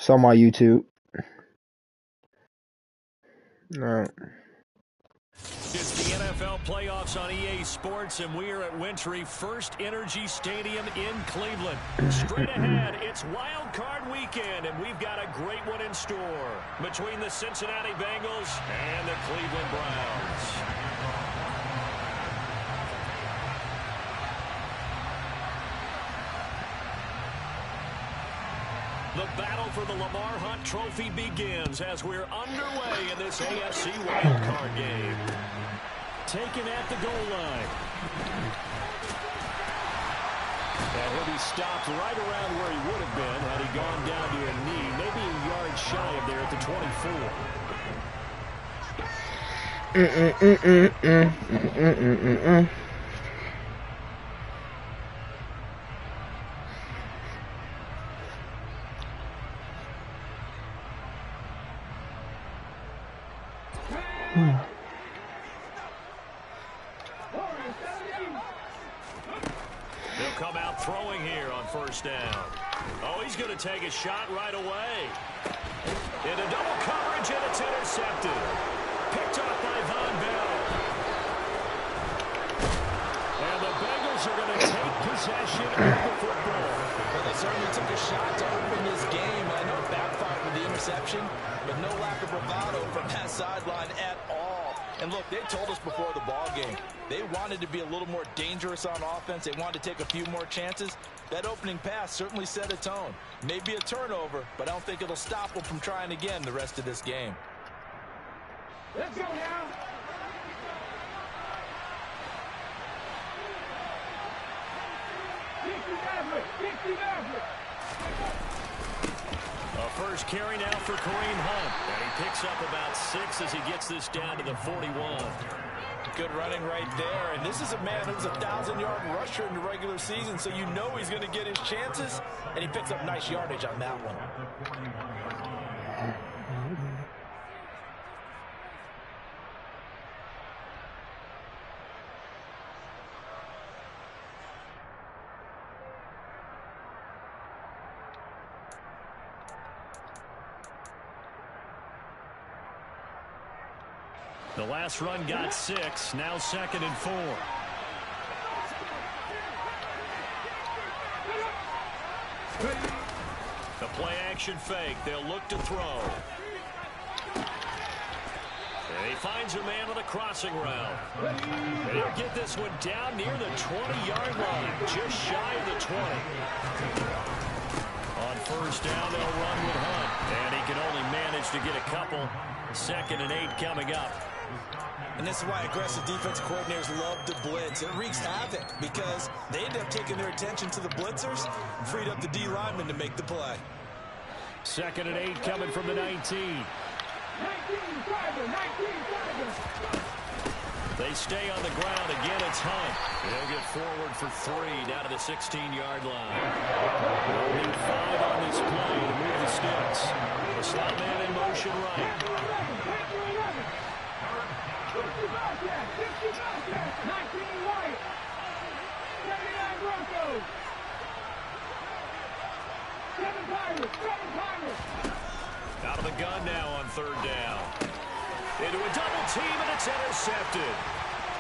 It's on my YouTube. No. It's the NFL playoffs on EA Sports, and we are at Wintry First Energy Stadium in Cleveland. Straight ahead, it's Wild Card Weekend, and we've got a great one in store between the Cincinnati Bengals and the Cleveland Browns. The battle for the Lamar Hunt Trophy begins as we're underway in this AFC wildcard game. Taken at the goal line. And he'll be stopped right around where he would have been had he gone down to a knee, maybe a yard shy of there at the 24. He'll come out throwing here on first down. Oh, he's going to take a shot right away. Into double coverage, and it's intercepted. Picked off by Von Bell. And the Bengals are going to take possession of the football. Well, they certainly took a shot to open this game. I know it backfired with the interception, but no lack of bravado from that sideline at all. And look, they told us before the ball game, they wanted to be a little more dangerous on offense. They wanted to take a few more chances. That opening pass certainly set a tone. Maybe a turnover, but I don't think it'll stop them from trying again the rest of this game. Let's go now. A first carry now for Kareem Hunt. And he picks up about 6 as he gets this down to the 41. Good running right there. And this is a man who's a 1,000-yard rusher in the regular season, so you know he's going to get his chances. And he picks up nice yardage on that one. The last run got 6, now 2nd and 4. The play action fake, they'll look to throw. And he finds a man on the crossing route. And he'll get this one down near the 20-yard line, just shy of the 20. On first down, they'll run with Hunt. And he can only manage to get a couple. 2nd and 8 coming up. And this is why aggressive defensive coordinators love to blitz. It wreaks havoc because they end up taking their attention to the blitzers and freed up the D lineman to make the play. 2nd and 8 coming from the 19. They stay on the ground. Again, it's Hunt. They'll get forward for 3 down to the 16-yard line. They'll need 5 on this play to move the sticks. The slot man in motion right. 19 White. 79 Broncos. 7 Pirates. Out of the gun now on third down. Into a double team, and it's intercepted.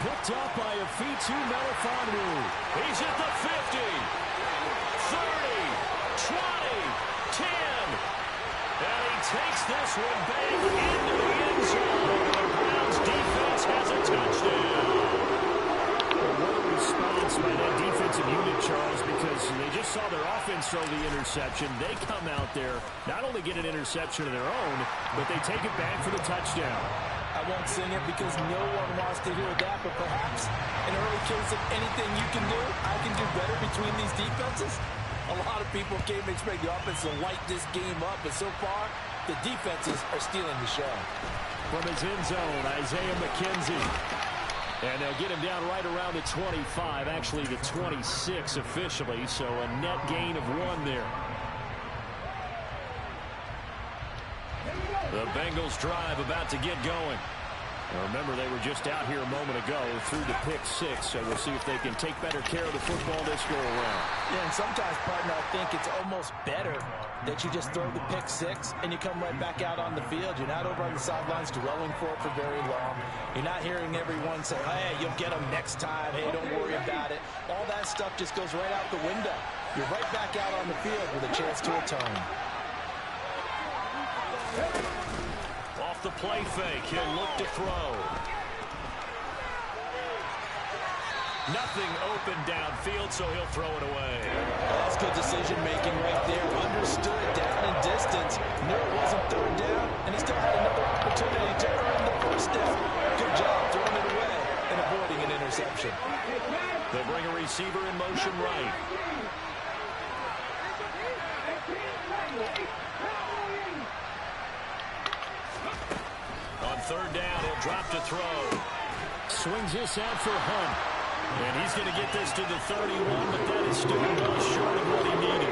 Picked up by Afitu Melifonwu. He's at the 50. 30. 20. 10. And he takes this one back into the end zone. The Browns defense has a touchdown. What a response by that defensive unit, Charles, because they just saw their offense throw the interception. They come out there, not only get an interception of their own, but they take it back for the touchdown. I won't sing it because no one wants to hear that, but perhaps in early case of anything you can do, I can do better between these defenses. A lot of people came to expect the offense to light this game up, but so far, the defenses are stealing the show. From his end zone, Isaiah McKenzie. And they'll get him down right around the 25, actually the 26 officially, so a net gain of 1 there. The Bengals drive about to get going. Remember, they were just out here a moment ago through the pick six, so we'll see if they can take better care of the football this go around. Yeah, and sometimes, partner, I think it's almost better that you just throw the pick six and you come right back out on the field. You're not over on the sidelines dwelling for it for very long. You're not hearing everyone say, hey, you'll get them next time. Hey, don't worry about it. All that stuff just goes right out the window. You're right back out on the field with a chance to atone. Off the play fake, he'll look to throw. Nothing open downfield, so he'll throw it away. That's good decision-making right there. Understood down and distance. Knew it wasn't third down, and he still had another opportunity to earn the first down. Good job throwing it away and avoiding an interception. They'll bring a receiver in motion right. On third down, he'll drop to throw. Swings this out for Hunt. And he's going to get this to the 31, but that is still well short of what he needed.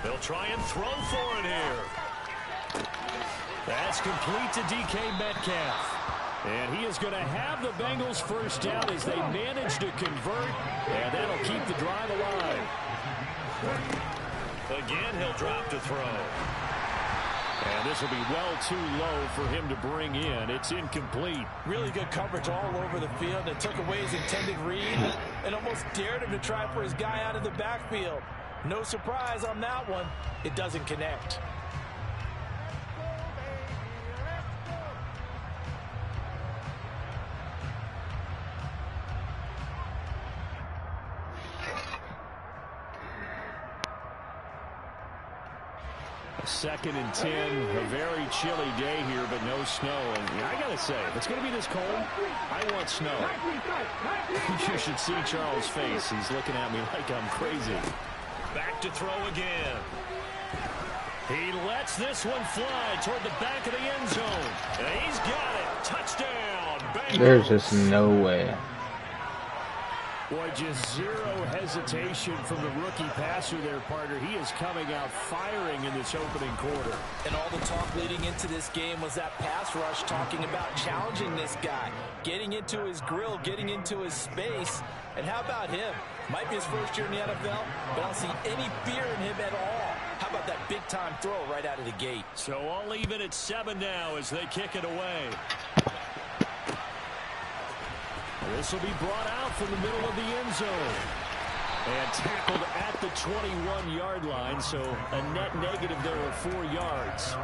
They'll try and throw for it here. That's complete to DK Metcalf. And he is going to have the Bengals first down as they manage to convert. And that'll keep the drive alive. Again, he'll drop to throw. And this will be well too low for him to bring in. It's incomplete. Really good coverage all over the field. It took away his intended read and almost dared him to try for his guy out of the backfield. No surprise on that one. It doesn't connect. Second and 10, a very chilly day here, but no snow. And I got to say, if it's going to be this cold, I want snow. You should see Charles' face. He's looking at me like I'm crazy. Back to throw again. He lets this one fly toward the back of the end zone. And he's got it. Touchdown. Bengals. There's just no way. Boy, just zero hesitation from the rookie passer there, partner. He is coming out firing in this opening quarter. And all the talk leading into this game was that pass rush talking about challenging this guy, getting into his grill, getting into his space. And how about him? Might be his first year in the NFL, but I don't see any fear in him at all. How about that big-time throw right out of the gate? So all even at 7 now as they kick it away. This will be brought out from the middle of the end zone. And tackled at the 21-yard line, so a net negative there of 4 yards.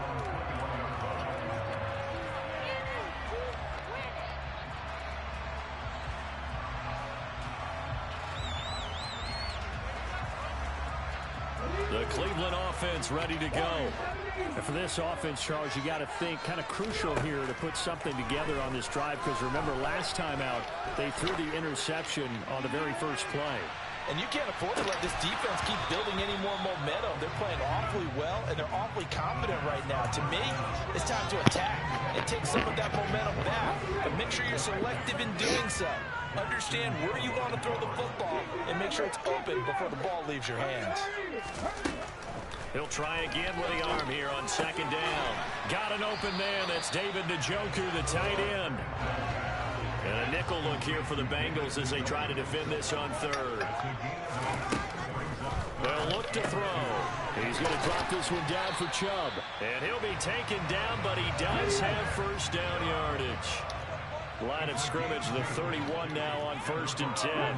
The Cleveland offense ready to go. And for this offense, Charles, you got to think kind of crucial here to put something together on this drive, because remember last time out they threw the interception on the very first play. And you can't afford to let this defense keep building any more momentum. They're playing awfully well, and they're awfully confident right now. To me, it's time to attack and take some of that momentum back. But make sure you're selective in doing so. Understand where you want to throw the football and make sure it's open before the ball leaves your hands. He'll try again with the arm here on second down. Got an open man. That's David Njoku, the tight end. And a nickel look here for the Bengals as they try to defend this on third. They'll look to throw. He's going to drop this one down for Chubb. And he'll be taken down, but he does have first down yardage. Line of scrimmage, the 31 now on 1st and 10.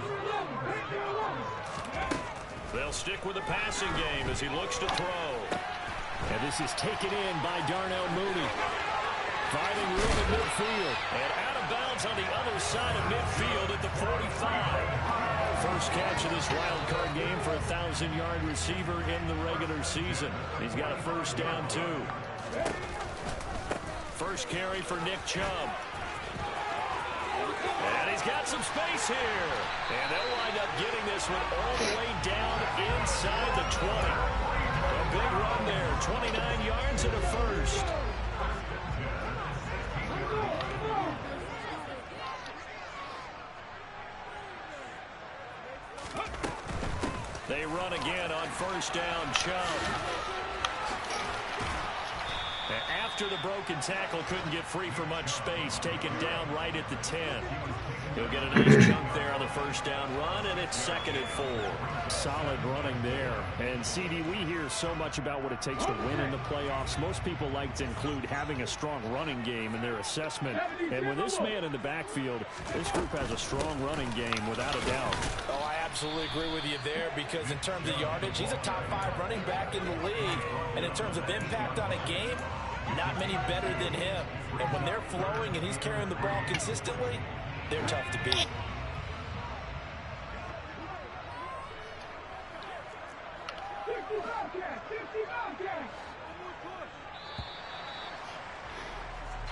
They'll stick with the passing game as he looks to throw. And this is taken in by Darnell Mooney. Finding room in midfield. And out of bounds on the other side of midfield at the 45. First catch of this wild card game for a 1,000-yard receiver in the regular season. He's got a first down, too. First carry for Nick Chubb. And he's He's got some space here. And they'll wind up getting this one all the way down inside the 20. A big run there, 29 yards and a first. They run again on first down. Chubb. After the broken tackle, couldn't get free for much space. Taken down right at the 10. He'll get a nice chunk there on the first down run, and it's 2nd and 4. Solid running there. And, CD, we hear so much about what it takes to win in the playoffs. Most people like to include having a strong running game in their assessment. And with this man in the backfield, this group has a strong running game, without a doubt. Oh, I absolutely agree with you there, because in terms of yardage, he's a top 5 running back in the league. And in terms of impact on a game, not many better than him. And when they're flowing and he's carrying the ball consistently, they're tough to beat.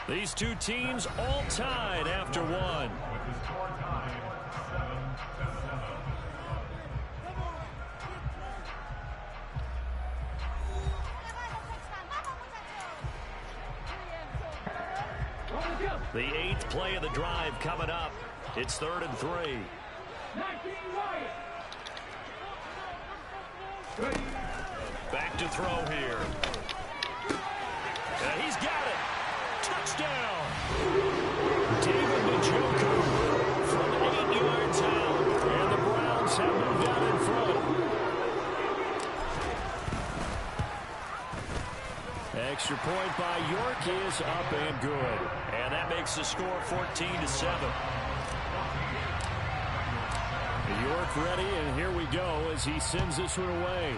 These two teams all tied after one. The 8th play of the drive coming up. It's 3rd and 3. Back to throw here. And he's got it. Touchdown. David Njoku from 8 yards out. And the Browns have moved out in front. Extra point by York is up and good. And that makes the score 14-7. York ready, and here we go as he sends this one away.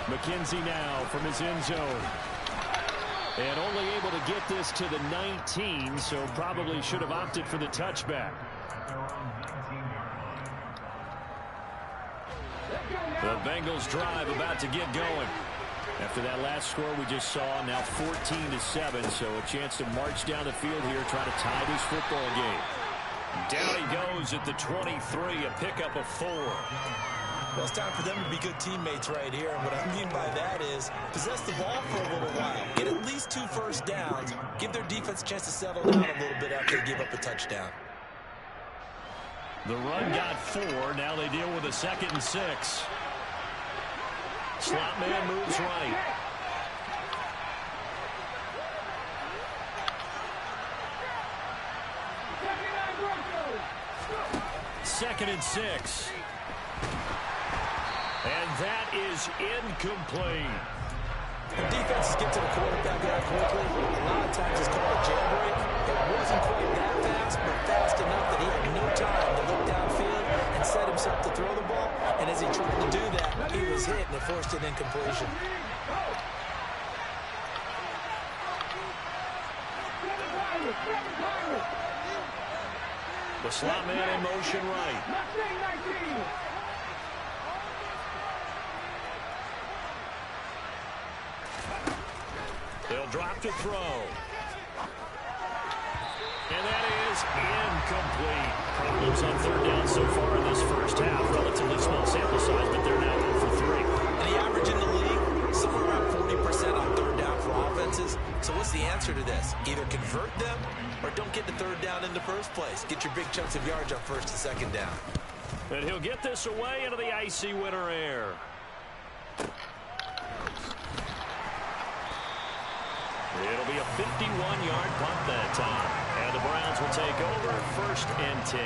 McKenzie now from his end zone. And only able to get this to the 19, so probably should have opted for the touchback. The Bengals drive about to get going. After that last score we just saw, now 14-7, so a chance to march down the field here, try to tie this football game. Down he goes at the 23, a pickup of 4. Well, it's time for them to be good teammates right here. And what I mean by that is possess the ball for a little while. Get at least 2 first downs. Give their defense a chance to settle down a little bit after they give up a touchdown. The run got 4. Now they deal with a 2nd and 6. Slot man moves right. Second and 6. And that is incomplete. When defenses get to the quarterback that quickly, a lot of times it's called a jailbreak. It wasn't quite that fast, but fast enough that he had no time to look downfield and set himself to throw the ball. And as he tried to do that, he was hit and it forced an incompletion. The slot man in motion right. They'll drop to throw. And that is incomplete. Problems on 3rd down so far in this first half. Relatively small sample size, but they're now 0 for 3. And the average in the league, somewhere around 40% on 3rd down for offenses. So what's the answer to this? Either convert them or don't get the 3rd down in the first place. Get your big chunks of yards on 1st and 2nd down. And he'll get this away into the icy winter air. It'll be a 51-yard punt that time. And the Browns will take over 1st and 10.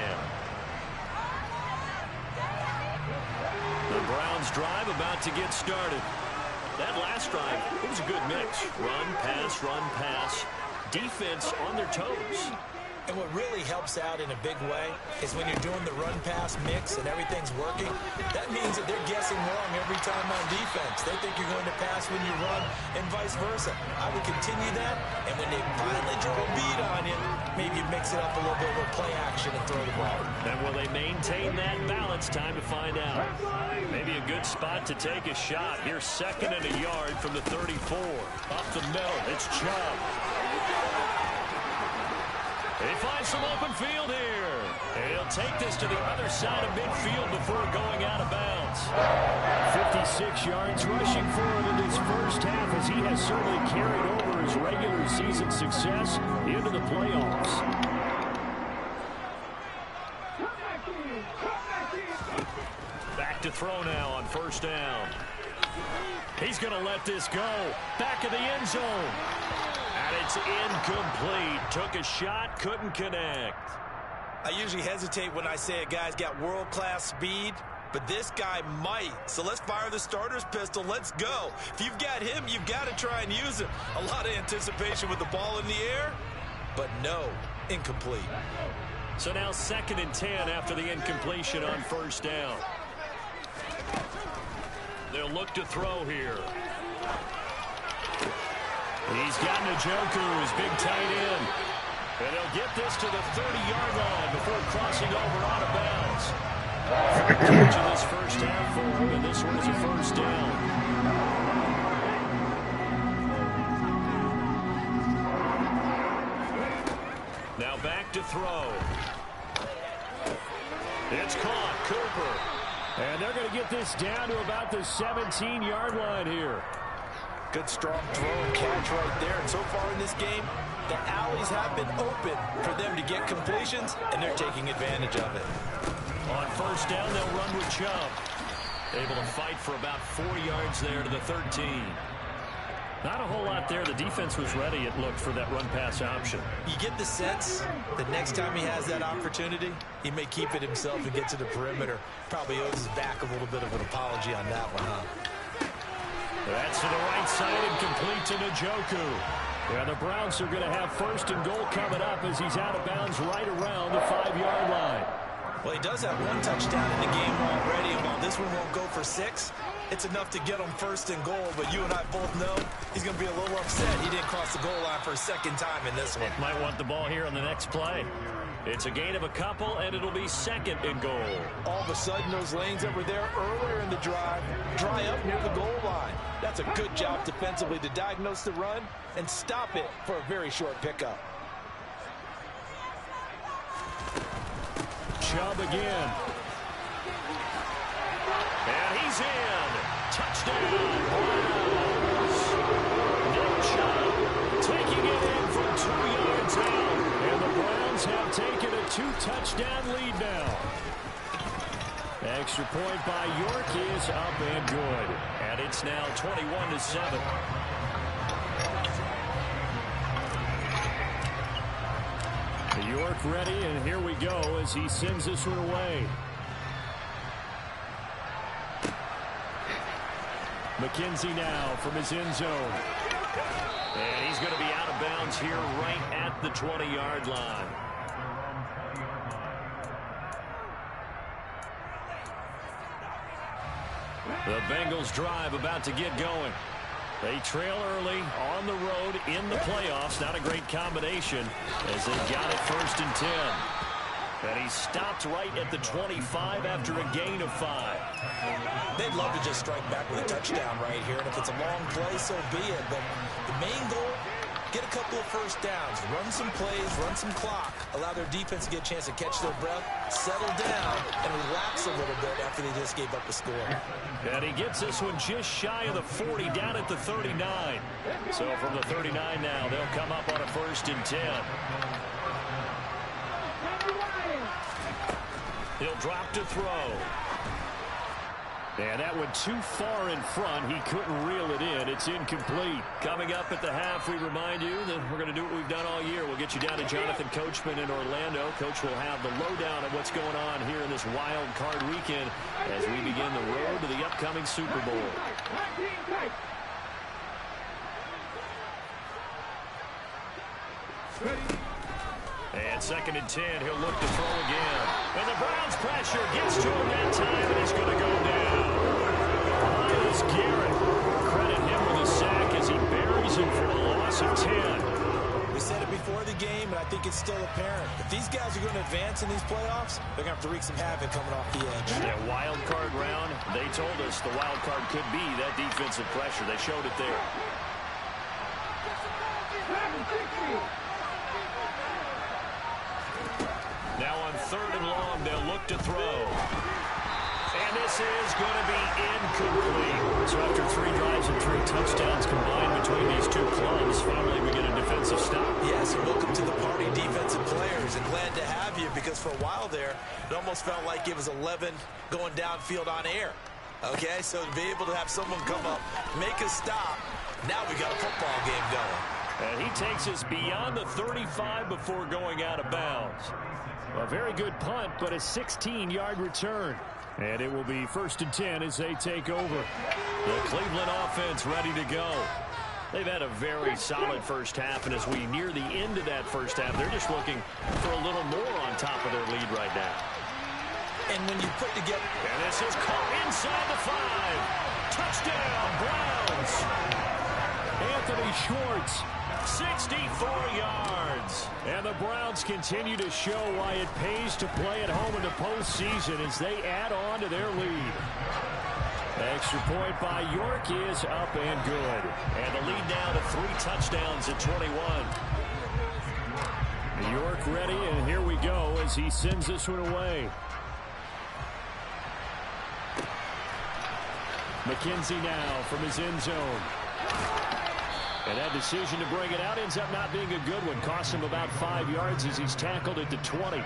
The Browns drive about to get started. That last drive, it was a good mix. Run, pass, defense on their toes. And what really helps out in a big way is when you're doing the run-pass mix and everything's working, that means that they're guessing wrong every time on defense. They think you're going to pass when you run and vice versa. I would continue that, and when they finally draw a beat on you, maybe you mix it up a little bit with play action and throw the ball. And will they maintain that balance? Time to find out. Maybe a good spot to take a shot. Here's 2nd and a yard from the 34. Up the middle, it's Chubb. He finds some open field here. And he'll take this to the other side of midfield before going out of bounds. 56 yards rushing for him in this first half, as he has certainly carried over his regular season success into the playoffs. Back to throw now on first down. He's going to let this go. Back of the end zone. And it's incomplete. Took a shot, couldn't connect. I usually hesitate when I say a guy's got world-class speed, but this guy might. So let's fire the starter's pistol. Let's go. If you've got him, you've got to try and use him. A lot of anticipation with the ball in the air, but no, incomplete. So now 2nd and 10 after the incompletion on first down. They'll look to throw here. He's got Njoku, his big tight end. And they'll get this to the 30-yard line before crossing over out of bounds. Catch in this first half for him, and this one is a first down. Now back to throw. It's caught. Cooper. And they're going to get this down to about the 17-yard line here. Good strong throw and catch right there. And so far in this game, the alleys have been open for them to get completions, and they're taking advantage of it. On first down, they'll run with Chubb. Able to fight for about 4 yards there to the 13. Not a whole lot there. The defense was ready, it looked, for that run-pass option. You get the sense that next time he has that opportunity, he may keep it himself and get to the perimeter. Probably owes his back a little bit of an apology on that one, huh? That's to the right side and complete to Njoku. Yeah, the Browns are going to have 1st and goal coming up as he's out of bounds right around the 5-yard line. Well, he does have 1 touchdown in the game already, and while this one won't go for 6, it's enough to get him 1st and goal. But you and I both know he's going to be a little upset he didn't cross the goal line for a 2nd time in this one. Might want the ball here on the next play. It's a gain of a couple, and it'll be 2nd and goal. All of a sudden, those lanes that were there earlier in the drive dry up near the goal line. That's a good job defensively to diagnose the run and stop it for a very short pickup. Chubb again. And he's in. Touchdown. Nick Chubb taking it in from 2 yards out. And the Browns have taken a 2-touchdown lead now. Extra point by York is up and good. And it's now 21-7. York ready, and here we go as he sends this one away. McKenzie now from his end zone. And he's going to be out of bounds here right at the 20-yard line. The Bengals drive about to get going. They trail early on the road in the playoffs. Not a great combination as they got it 1st and 10. And he stopped right at the 25 after a gain of 5. They'd love to just strike back with a touchdown right here. And if it's a long play, so be it. But the main goal, get a couple of 1st downs, run some plays, run some clock, allow their defense to get a chance to catch their breath, settle down, and relax a little bit after they just gave up a score. And he gets this one just shy of the 40, down at the 39. So from the 39 now, they'll come up on a 1st and 10. He'll drop to throw. And that went too far in front. He couldn't reel it in. It's incomplete. Coming up at the half, we remind you that we're going to do what we've done all year. We'll get you down to Jonathan Coachman in Orlando. Coach will have the lowdown of what's going on here in this wild card weekend as we begin the road to the upcoming Super Bowl. And 2nd and 10, he'll look to throw again. And the Browns pressure gets to him that time, and he's going to go down. Myles Garrett, credit him with a sack as he buries him for a loss of 10. We said it before the game, and I think it's still apparent. If these guys are going to advance in these playoffs, they're going to have to wreak some havoc coming off the edge. That wild card round, they told us the wild card could be that defensive pressure. They showed it there. back to throw. And this is going to be incomplete. So after 3 drives and 3 touchdowns combined between these two clubs, finally we get a defensive stop. Yes, and welcome to the party, defensive players, and glad to have you, because for a while there, it almost felt like it was 11 going downfield on air. Okay, so to be able to have someone come up, make a stop, now we got a football game going. And he takes us beyond the 35 before going out of bounds. A very good punt, but a 16-yard return. And it will be 1st and 10 as they take over. The Cleveland offense ready to go. They've had a very solid first half, and as we near the end of that first half, they're just looking for a little more on top of their lead right now. And when you put together... And this is caught inside the 5. Touchdown, Browns. Anthony Schwartz. 64 yards. And the Browns continue to show why it pays to play at home in the postseason as they add on to their lead. Extra point by York is up and good. And the lead now to 3 touchdowns at 21. York ready, and here we go as he sends this one away. McKenzie now from his end zone. And that decision to bring it out ends up not being a good one. Costs him about 5 yards as he's tackled at the 20.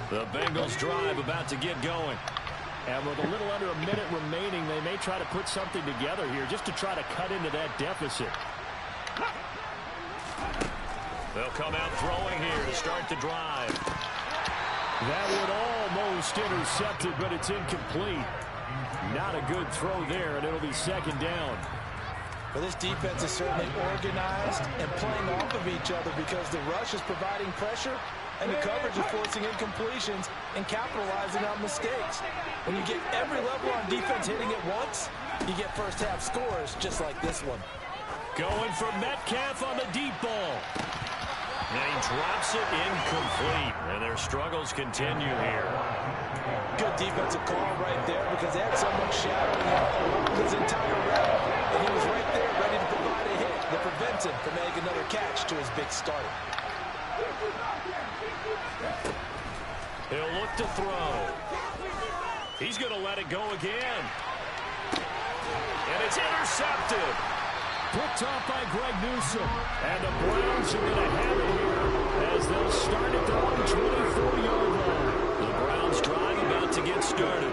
The Bengals drive about to get going. And with a little under a minute remaining, they may try to put something together here just to try to cut into that deficit. They'll come out throwing here to start the drive. That would almost intercepted, but it's incomplete. Not a good throw there, and it'll be 2nd down. But this defense is certainly organized and playing off of each other because the rush is providing pressure and the coverage is forcing incompletions and capitalizing on mistakes. When you get every level on defense hitting at once, you get first half scores just like this one. Going for Metcalf on the deep ball. And he drops it incomplete. And their struggles continue here. Good defensive call right there because they had someone shadowing him his entire route. And he was right there ready to provide a hit that prevents him from making another catch to his big start. He'll look to throw. He's going to let it go again. And it's intercepted. Picked off by Greg Newsome. And the Browns are going to have it here as they'll start at their own 24-yard line. The Browns drive about to get started.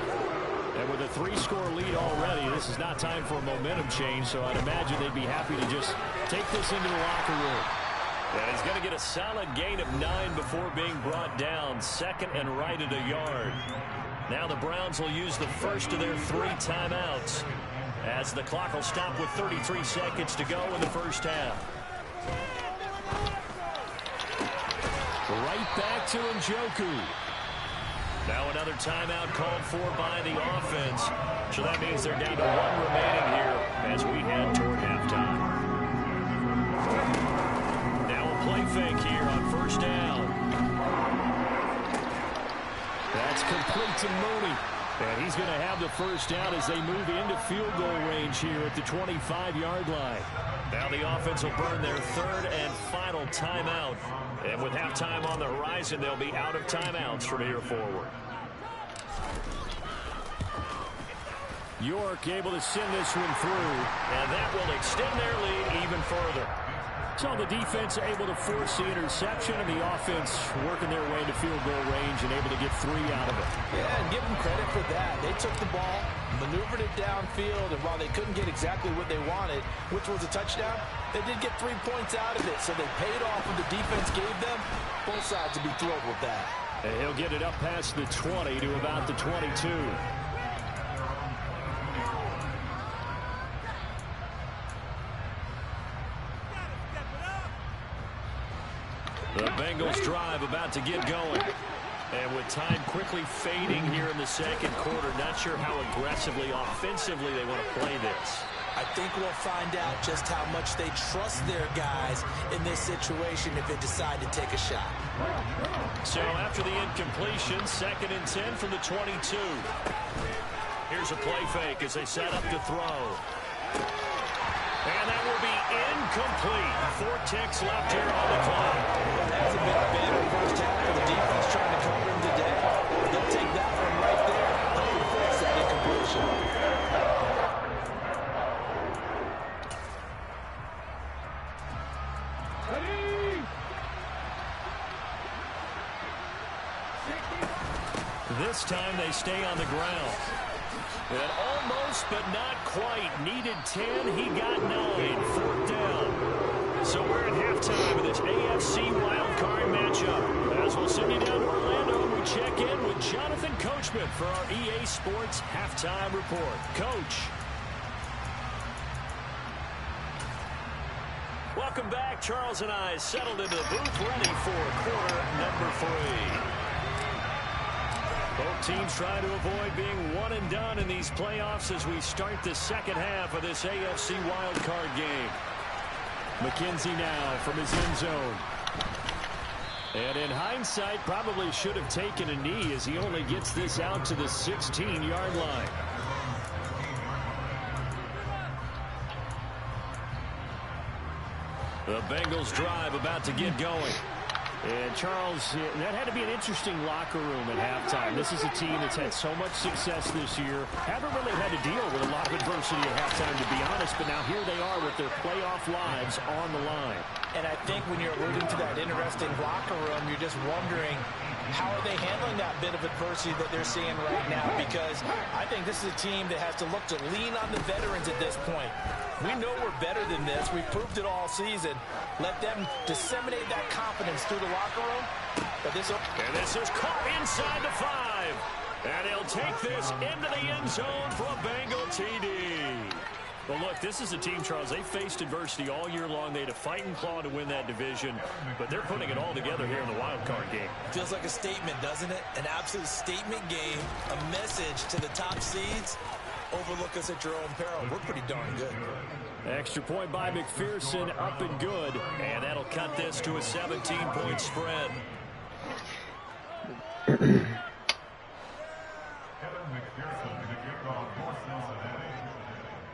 And with a 3-score lead already, this is not time for a momentum change, so I'd imagine they'd be happy to just take this into the locker room. And he's going to get a solid gain of 9 before being brought down. 2nd and right at a yard. Now the Browns will use the first of their 3 timeouts as the clock will stop with 33 seconds to go in the first half. Right back to Njoku. Now another timeout called for by the offense. So that means they're down to 1 remaining here as we head toward halftime. Now a play fake here on 1st down. That's complete to Mooney. And he's going to have the 1st down as they move into field goal range here at the 25-yard line. Now the offense will burn their 3rd and final timeout. And with halftime on the horizon, they'll be out of timeouts from here forward. York able to send this one through. And that will extend their lead even further. So the defense able to force the interception, and the offense working their way into field goal range and able to get 3 out of it. Yeah, and give them credit for that. They took the ball, maneuvered it downfield, and while they couldn't get exactly what they wanted, which was a touchdown, they did get 3 points out of it. So they paid off what the defense gave them. Both sides would be thrilled with that. And he'll get it up past the 20 to about the 22. The Bengals drive about to get going. And with time quickly fading here in the 2nd quarter, not sure how aggressively, offensively they want to play this. I think we'll find out just how much they trust their guys in this situation if they decide to take a shot. So after the incompletion, 2nd and 10 from the 22. Here's a play fake as they set up to throw. And that will be incomplete. 4 ticks left here on the clock. Hasn't been a bad first half for the defense trying to cover him today. They'll take that one right there. Help force that incompletion. This time they stay on the ground. And almost, but not quite. Needed 10. He got 9. 4th down. So we're at halftime of this AFC wildcard matchup. As we'll send you down to Orlando, and we check in with Jonathan Coachman for our EA Sports Halftime Report. Coach. Welcome back. Charles and I settled into the booth, ready for quarter number 3. Both teams trying to avoid being one and done in these playoffs as we start the second half of this AFC wildcard game. McKenzie now from his end zone. And in hindsight, probably should have taken a knee as he only gets this out to the 16-yard line. The Bengals drive about to get going. And Charles, that had to be an interesting locker room at halftime. This is a team that's had so much success this year. Haven't really had to deal with a lot of adversity at halftime, to be honest. But now here they are with their playoff lives on the line. And I think when you're alluding to that interesting locker room, you're just wondering, how are they handling that bit of adversity that they're seeing right now? Because I think this is a team that has to look to lean on the veterans at this point. We know we're better than this. We've proved it all season. Let them disseminate that confidence through the locker room. But this is caught inside the 5. And he'll take this into the end zone for a Bengal TD. Well, look, this is a team, Charles. They faced adversity all year long. They had to fight and claw to win that division. But they're putting it all together here in the wild card game. Feels like a statement, doesn't it? An absolute statement game. A message to the top seeds. Overlook us at your own peril. We're pretty darn good. Extra point by McPherson, up and good. And that'll cut this to a 17-point spread.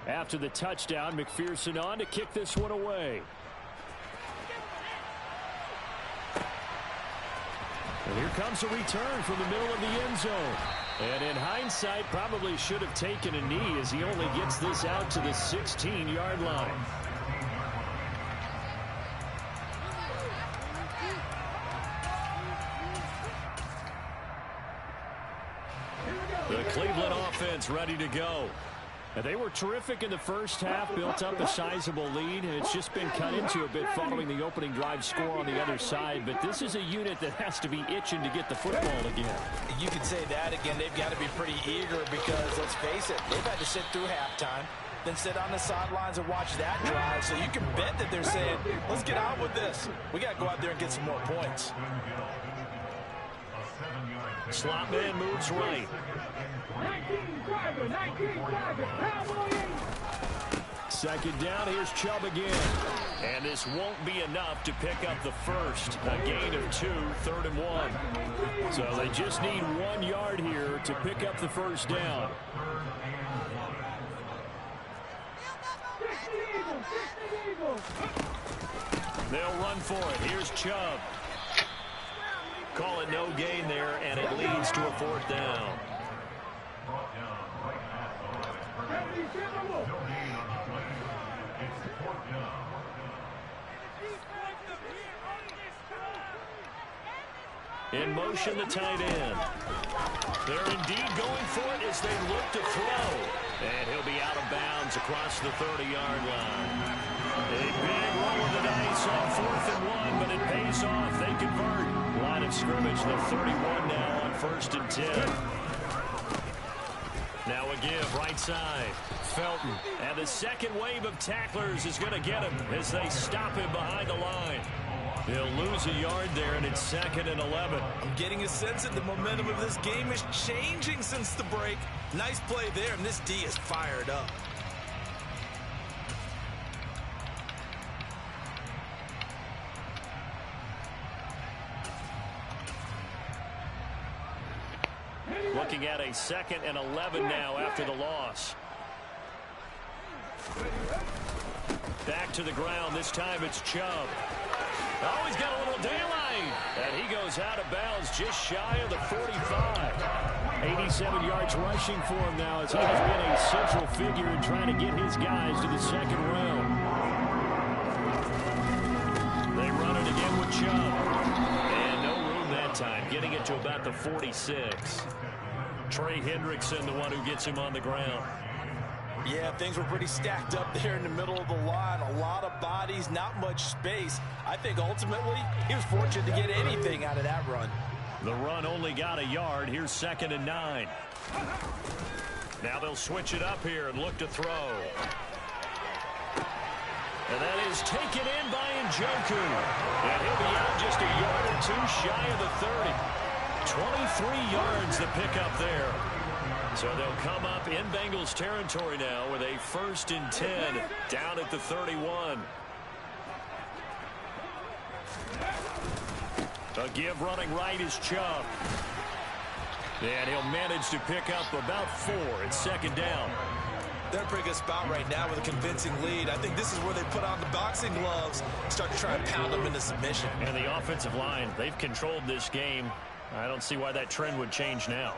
After the touchdown, McPherson on to kick this one away. And here comes a return from the middle of the end zone. And in hindsight, probably should have taken a knee as he only gets this out to the 16-yard line. The Cleveland offense ready to go. And they were terrific in the first half, built up a sizable lead, and it's just been cut into a bit following the opening drive score on the other side. But this is a unit that has to be itching to get the football again. You could say that again. They've got to be pretty eager because, let's face it, they've had to sit through halftime, then sit on the sidelines and watch that drive. So you can bet that they're saying, let's get on with this. We got to go out there and get some more points. Slot man moves right. 19 driver, Cowboys. Second down, here's Chubb again. And this won't be enough to pick up the first. A gain of 2, 3rd and 1. So they just need 1 yard here to pick up the first down. They'll run for it. Here's Chubb. Call it no gain there, and it leads to a 4th down. In motion, the tight end. They're indeed going for it as they look to throw. And he'll be out of bounds across the 30-yard line. A big roll of the dice on 4th and 1, but it pays off. They convert. Line of scrimmage, the 31 now on 1st and 10. Now a give, right side. Felton. And the second wave of tacklers is going to get him as they stop him behind the line. They'll lose a yard there, and it's 2nd and 11. I'm getting a sense that the momentum of this game is changing since the break. Nice play there, and this D is fired up. looking at a 2nd and 11 now after the loss. Back to the ground. This time it's Chubb. Oh, he's got a little daylight. And he goes out of bounds just shy of the 45. 87 yards rushing for him now as he has been a central figure in trying to get his guys to the 2nd round. They run it again with Chubb. And no room that time, getting it to about the 46. Trey Hendrickson, the one who gets him on the ground. Yeah, things were pretty stacked up there in the middle of the line. A lot of bodies, not much space. I think ultimately he was fortunate to get anything out of that run. The run only got a yard. Here's 2nd and 9. Now they'll switch it up here and look to throw. And that is taken in by Njoku. And he'll be out just a yard or two shy of the 30. 23 yards to pick up there. So they'll come up in Bengals territory now with a 1st and 10 down at the 31. A give running right is Chubb. And he'll manage to pick up about 4 at 2nd down. They're in a pretty good spot right now with a convincing lead. I think this is where they put on the boxing gloves and start to try and pound them into submission. And the offensive line, they've controlled this game. I don't see why that trend would change now.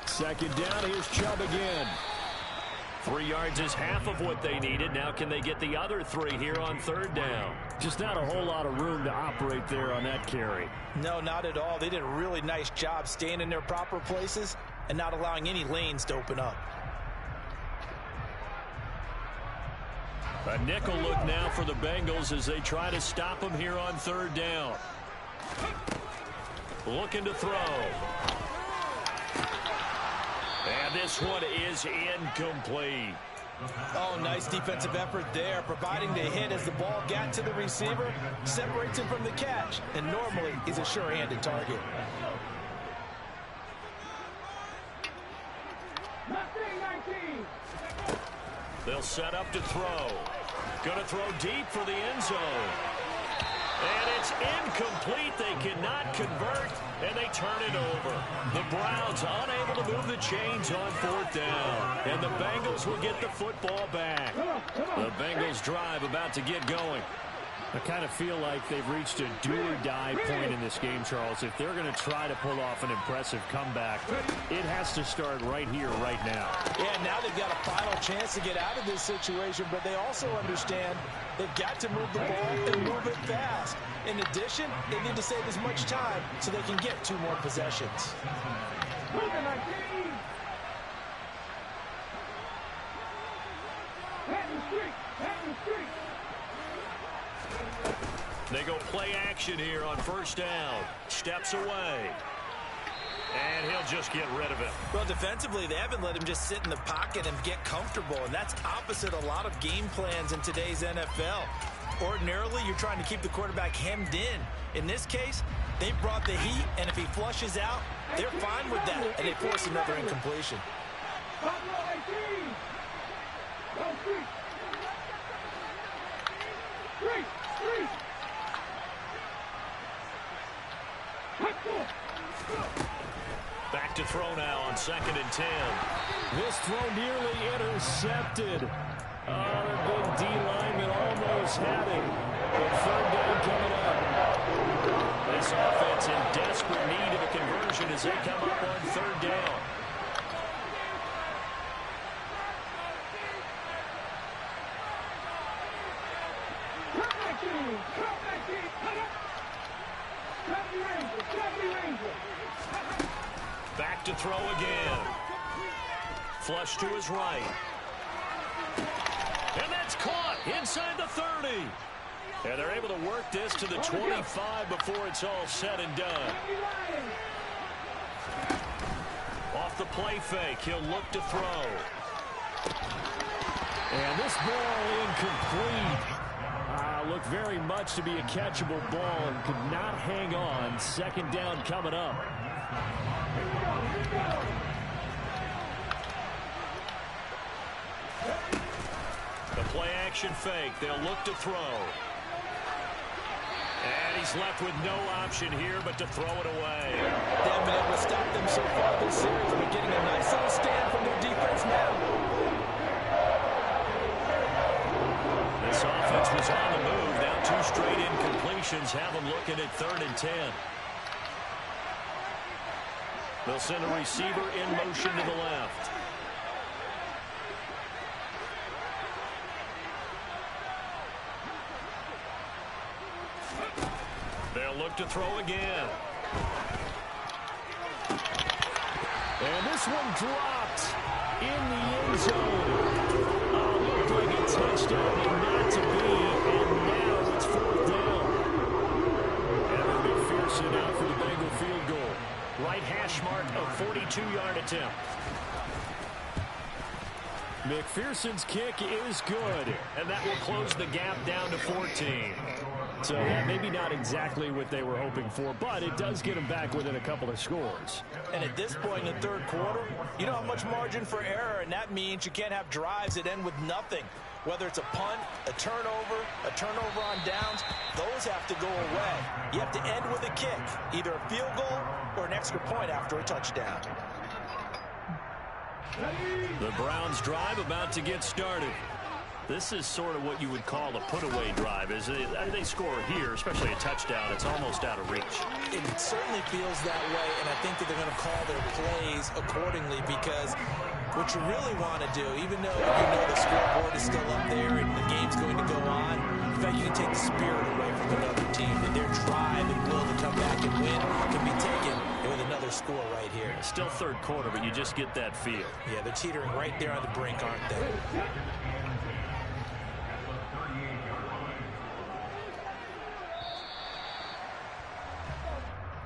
2nd down, here's Chubb again. 3 yards is half of what they needed. Now can they get the other 3 here on 3rd down? Just not a whole lot of room to operate there on that carry. No, not at all. They did a really nice job staying in their proper places and not allowing any lanes to open up. A nickel look now for the Bengals as they try to stop them here on 3rd down. Looking to throw. And this one is incomplete. Oh, nice defensive effort there, providing the hit as the ball got to the receiver, separates him from the catch, and normally he's a sure-handed target. They'll set up to throw. Going to throw deep for the end zone. And it's incomplete. They cannot convert, and they turn it over. The Browns unable to move the chains on 4th down. And the Bengals will get the football back. The Bengals drive about to get going. I kind of feel like they've reached a do-or-die point in this game, Charles. If they're going to try to pull off an impressive comeback, it has to start right here, right now. Yeah, now they've got a final chance to get out of this situation, but they also understand they've got to move the ball and move it fast. In addition, they need to save as much time so they can get 2 more possessions. They go play action here on 1st down. Steps away. And he'll just get rid of it. Well, defensively, they haven't let him just sit in the pocket and get comfortable, and that's opposite a lot of game plans in today's NFL. Ordinarily, you're trying to keep the quarterback hemmed in. In this case, they brought the heat, and if he flushes out, they're fine with that, and they force another incompletion. Back to throw now on 2nd and 10. This throw nearly intercepted. Oh, the big D lineman almost had it. But 3rd down coming up. This offense in desperate need of a conversion as they come up on 3rd down. Back to throw again. Flush to his right. And that's caught inside the 30. And they're able to work this to the 25 before it's all said and done. Off the play fake, he'll look to throw. And this ball incomplete. Looked very much to be a catchable ball and could not hang on. 2nd down coming up. The play action fake. They'll look to throw. And he's left with no option here but to throw it away. They haven't been able to stop them so far this series, but getting a nice little stand from their defense now. This offense was on the move. Now 2 straight incompletions have them looking at 3rd and 10. They'll send a receiver in motion to the left. They'll look to throw again. And this one dropped in the end zone. Looked like a touchdown and not to be, and now it's 4th down. Evan McPherson out for the Bengal field goal. Right hash mark of 42-yard attempt. McPherson's kick is good, and that will close the gap down to 14. So yeah, maybe not exactly what they were hoping for, but it does get them back within a couple of scores. And at this point in the 3rd quarter, you don't have much margin for error, and that means you can't have drives that end with nothing. Whether it's a punt, a turnover on downs, those have to go away. You have to end with a kick, either a field goal or an extra point after a touchdown. The Browns drive about to get started. This is sort of what you would call a put-away drive. As they score here, especially a touchdown, it's almost out of reach. It certainly feels that way, and I think that they're going to call their plays accordingly, because what you really want to do, even though you know the scoreboard is still up there and the game's going to go on, in fact, you can take the spirit away from another team, and their drive and will to come back and win can be taken with another score right here. Still 3rd quarter, but you just get that feel. Yeah, they're teetering right there on the brink, aren't they?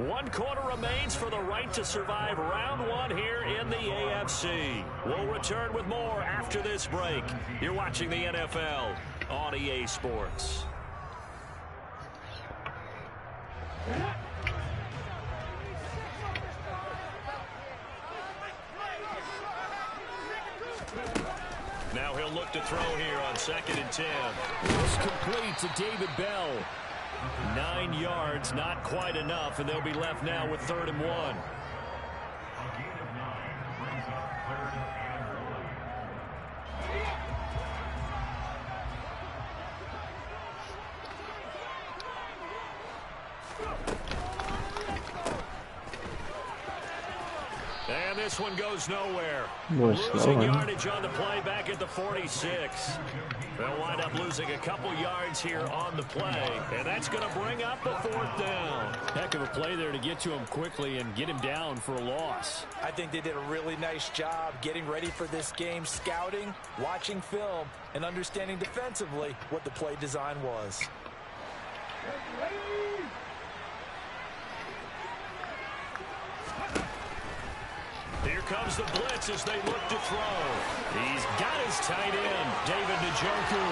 One quarter remains for the right to survive round 1 here in the AFC. We'll return with more after this break. You're watching the NFL on EA Sports. Now he'll look to throw here on 2nd and 10. This complete to David Bell. 9 yards, not quite enough, and they'll be left now with 3rd and 1. And this one goes nowhere. Losing yardage on the play back at the 46. They'll wind up losing a couple yards here on the play, and that's going to bring up the 4th down. Heck of a play there to get to him quickly and get him down for a loss. I think they did a really nice job getting ready for this game, scouting, watching film, and understanding defensively what the play design was. Here comes the blitz as they look to throw. He's got his tight end, David Njoku.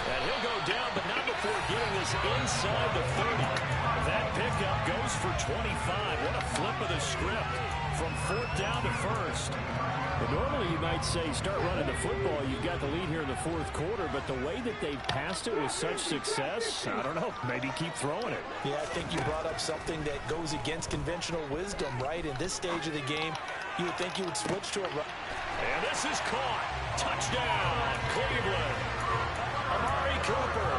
And he'll go down, but not before getting us inside the 30. That pickup goes for 25. What a flip of the script from 4th down to 1st. But normally you might say start running the football. You've got the lead here in the 4th quarter, but the way that they've passed it with such success, I don't know, maybe keep throwing it. Yeah, I think you brought up something that goes against conventional wisdom, right? In this stage of the game, you would think you would switch to a run. And this is caught. Touchdown, Cleveland. Amari Cooper,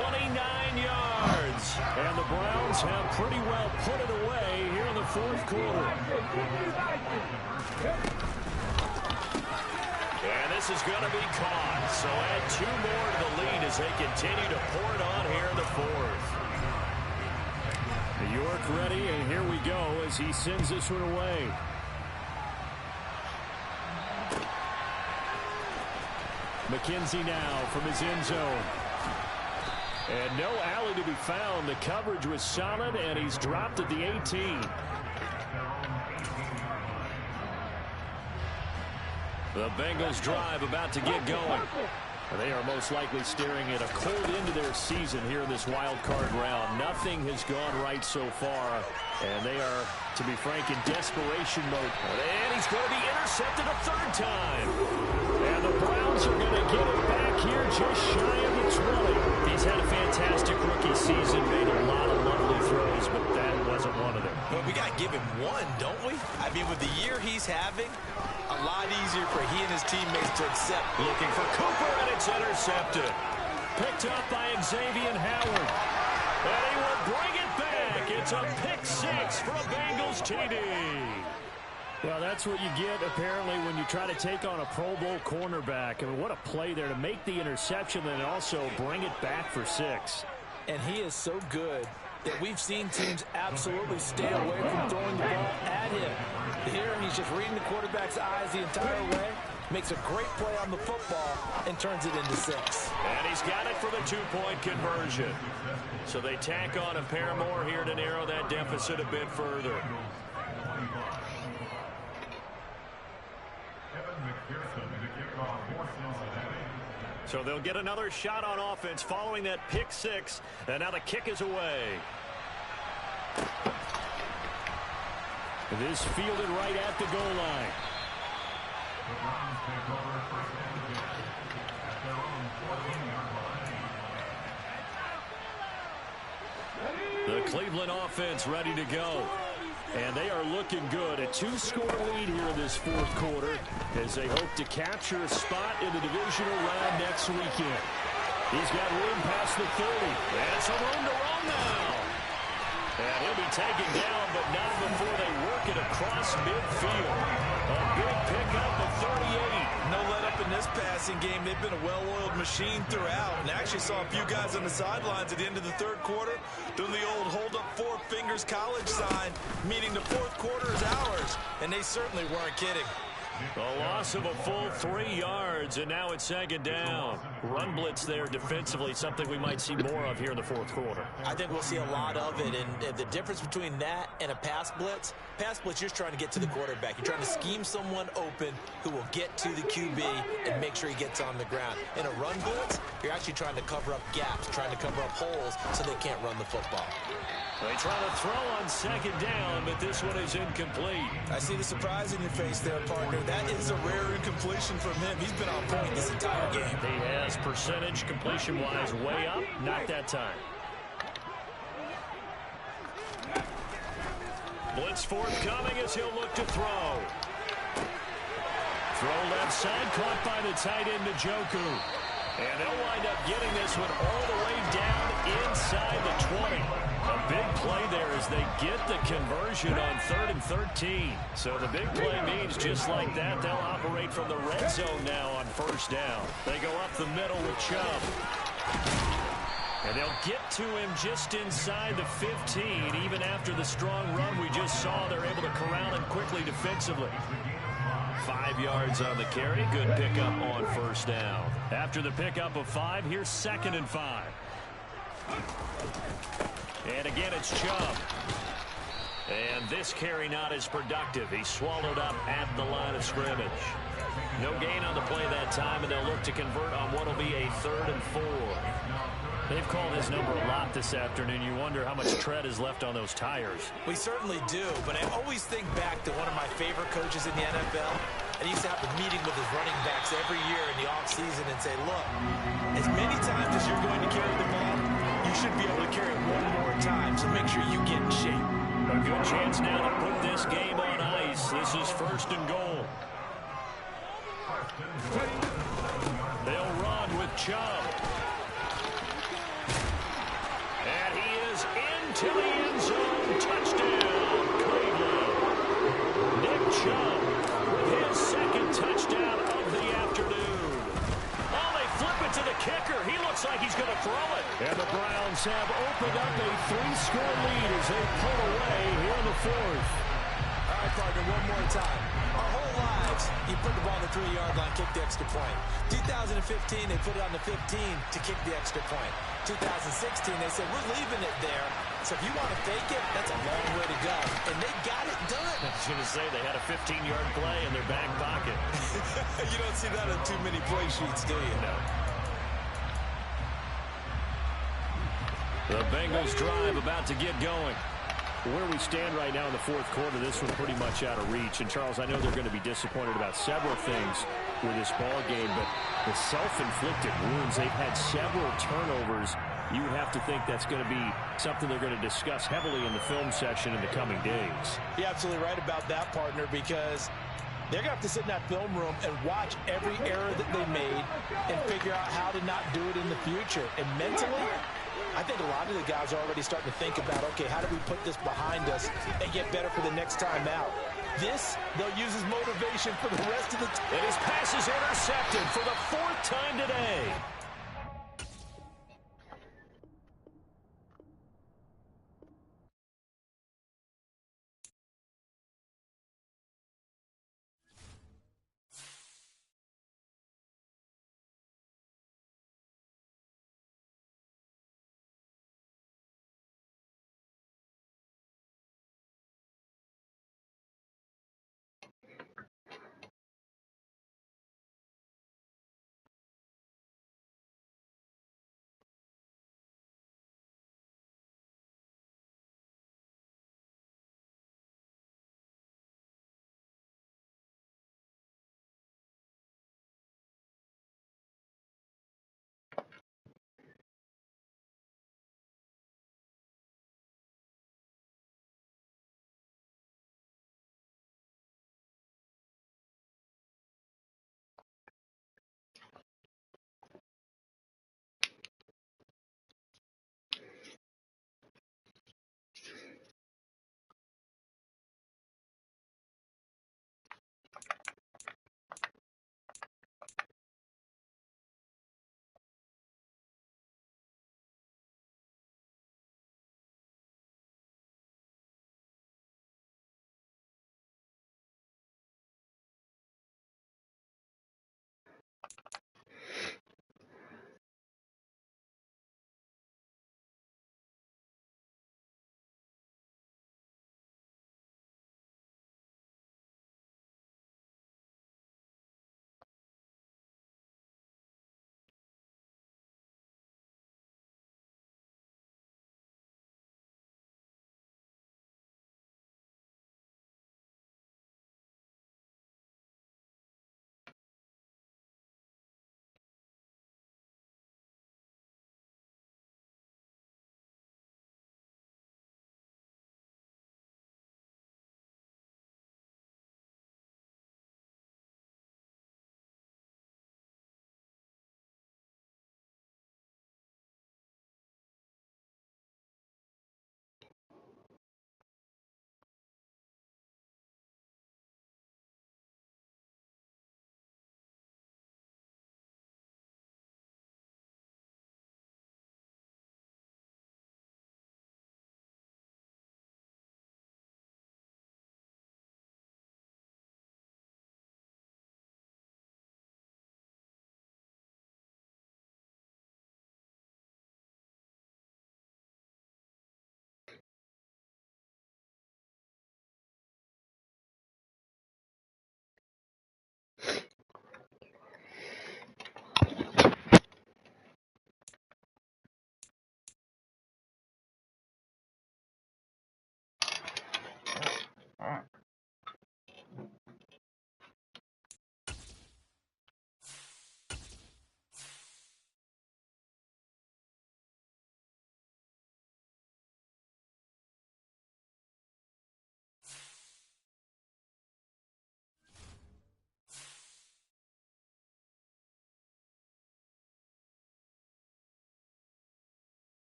29 yards. And the Browns have pretty well put it away here in the 4th quarter. And this is going to be caught. So add 2 more to the lead as they continue to pour it on here in the 4th. York ready, and here we go as he sends this one away. McKenzie now from his end zone. And no alley to be found. The coverage was solid, and he's dropped at the 18. The Bengals drive about to get going. They are most likely staring at a cold end to their season here in this wild card round. Nothing has gone right so far, and they are, to be frank, in desperation mode. And he's going to be intercepted a 3rd time. And the the Browns are going to get it back here just shy of the 20. He's had a fantastic rookie season, made a lot of lovely throws, but that wasn't one of them. Well, we got to give him one, don't we? I mean, with the year he's having, a lot easier for he and his teammates to accept. Looking for Cooper, and it's intercepted. Picked up by Xavier Howard. And he will bring it back. It's a pick six for a Bengals TD. Well, that's what you get, apparently, when you try to take on a Pro Bowl cornerback. I mean, what a play there to make the interception and also bring it back for 6. And he is so good that we've seen teams absolutely stay away from throwing the ball at him. Here, he's just reading the quarterback's eyes the entire way, makes a great play on the football, and turns it into 6. And he's got it for the 2-point conversion. So they tack on a pair more here to narrow that deficit a bit further. So they'll get another shot on offense following that pick 6. And now the kick is away. This fielded right at the goal line. The Cleveland offense ready to go. And they are looking good. A 2-score lead here in this fourth quarter as they hope to capture a spot in the divisional round next weekend. He's got room past the 30. And some room to run now. And he'll be taken down, but not before they work it across midfield. A big pickup of 38. No let up in this passing game. They've been a well-oiled machine throughout. And actually saw a few guys on the sidelines at the end of the third quarter doing the old hold up 4 fingers college sign, meaning the fourth quarter is ours. And they certainly weren't kidding. A loss of a full 3 yards, and now it's second down. Run blitz there defensively, something we might see more of here in the fourth quarter. I think we'll see a lot of it, and the difference between that and a pass blitz, you're just trying to get to the quarterback. You're trying to scheme someone open who will get to the QB and make sure he gets on the ground. In a run blitz, you're actually trying to cover up gaps, trying to cover up holes so they can't run the football. They try to throw on second down, but this one is incomplete. I see the surprise in your face there, partner. That is a rare incompletion from him. He's been on point this entire game. He has percentage completion-wise way up. Not that time. Blitz forthcoming as he'll look to throw. Throw left side, caught by the tight end Njoku. And they'll wind up getting this one all the way down inside the 20. A big play there as they get the conversion on 3rd and 13. So the big play means just like that, they'll operate from the red zone now on first down. They go up the middle with Chubb. And they'll get to him just inside the 15. Even after the strong run we just saw, they're able to corral him quickly defensively. 5 yards on the carry. Good pickup on first down. After the pickup of 5, here's 2nd and 5. And again, it's Chubb. And this carry not as productive. He's swallowed up at the line of scrimmage. No gain on the play that time, and they'll look to convert on what will be a 3rd and 4. They've called his number a lot this afternoon. You wonder how much tread is left on those tires. We certainly do, but I always think back to one of my favorite coaches in the NFL. And he used to have a meeting with his running backs every year in the offseason and say, look, as many times as you're going to carry the ball, you should be able to carry it one more time, so make sure you get in shape. A good chance now to put this game on ice. This is 1st and goal. They'll run with Chubb. And he is into the end zone. Touchdown, Cleveland. Nick Chubb with his 2nd touchdown of the afternoon. Oh, they flip it to the kicker. He looks like he's going to throw it. And the Browns have opened up a 3-score lead as they pull away here in the 4th. All right, partner, one more time. Our whole lives, you put the ball on the 3-yard line, kick the extra point. 2015, they put it on the 15 to kick the extra point. 2016, they said, we're leaving it there. So if you want to fake it, that's a long way to go. And they got it done. I was going to say, they had a 15-yard play in their back pocket. You don't see that on too many play sheets, do you? No. The Bengals drive about to get going. Where we stand right now in the 4th quarter, this one's pretty much out of reach. And, Charles, I know they're going to be disappointed about several things. with this ball game, but the self-inflicted wounds, they've had several turnovers. You would have to think that's going to be something they're going to discuss heavily in the film session in the coming days. You're absolutely right about that, partner, because they're going to have to sit in that film room and watch every error that they made and figure out how to not do it in the future. And mentally, I think a lot of the guys are already starting to think about, okay, how do we put this behind us and get better for the next time out? This, they'll use as motivation for the rest of the time. And his pass is intercepted for the 4th time today.